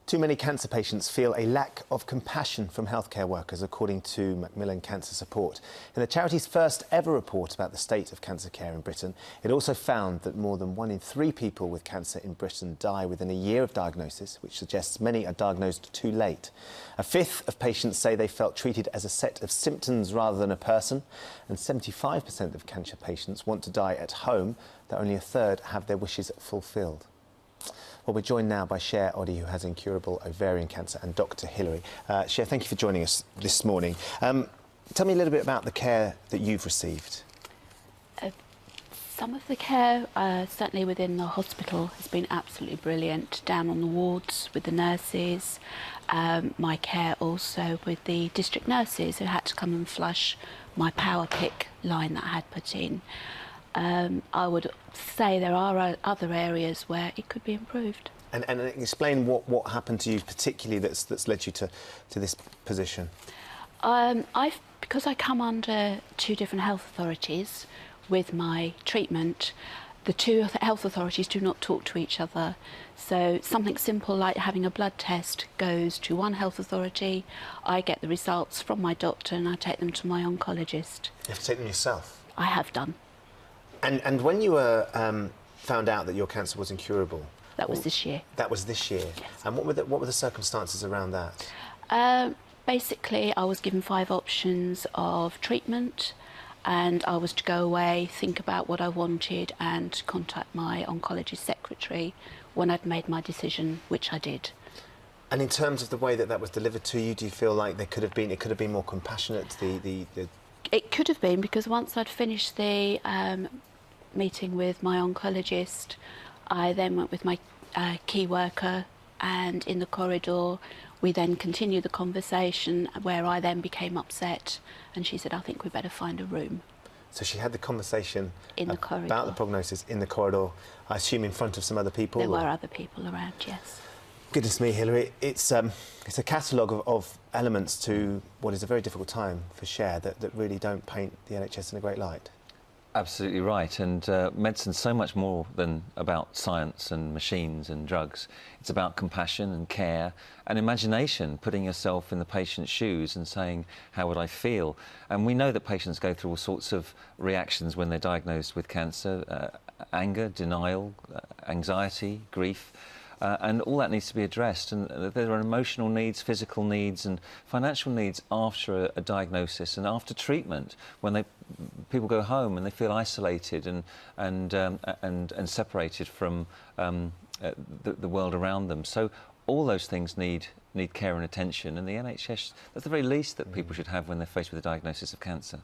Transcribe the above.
Too many cancer patients feel a lack of compassion from healthcare workers, according to Macmillan Cancer Support. In the charity's first ever report about the state of cancer care in Britain, it also found that more than 1 in 3 people with cancer in Britain die within a year of diagnosis, which suggests many are diagnosed too late. A fifth of patients say they felt treated as a set of symptoms rather than a person, and 75% of cancer patients want to die at home, though only a third have their wishes fulfilled. Well, we're joined now by Cher Oddy, who has incurable ovarian cancer, and Dr. Hilary. Cher, thank you for joining us this morning. Tell me a little bit about the care that you've received. Some of the care, certainly within the hospital, has been absolutely brilliant. Down on the wards with the nurses, my care also with the district nurses who had to come and flush my power pick line that I had put in. I would say there are other areas where it could be improved. And explain what happened to you particularly that's led you to this position. Because I come under 2 different health authorities with my treatment, the 2 health authorities do not talk to each other. So something simple like having a blood test goes to one health authority, I get the results from my doctor and I take them to my oncologist. You have to take them yourself? I have done. And when you were found out that your cancer was incurable? That was this year. That was this year? Yes. And what were the circumstances around that? Basically, I was given 5 options of treatment, and I was to go away, think about what I wanted, and contact my oncologist secretary when I'd made my decision, which I did. And in terms of the way that was delivered to you, do you feel like it could have been more compassionate? It could have been, because once I'd finished the meeting with my oncologist, I then went with my key worker, and in the corridor we then continued the conversation, where I then became upset and she said, I think we better find a room. So she had the conversation in the corridor about the prognosis in the corridor, I assume in front of some other people? There were other people around, yes. Goodness me, Hilary, it's a catalogue of elements to what is a very difficult time for Cher that really don't paint the NHS in a great light. Absolutely right, and medicine's so much more than about science and machines and drugs. It's about compassion and care and imagination, putting yourself in the patient's shoes and saying, how would I feel? And we know that patients go through all sorts of reactions when they're diagnosed with cancer, anger, denial, anxiety, grief. And all that needs to be addressed, and there are emotional needs, physical needs and financial needs after a diagnosis and after treatment, when people go home and they feel isolated and separated from the world around them. So all those things need care and attention, and the NHS, that's the very least that people should have when they're faced with a diagnosis of cancer.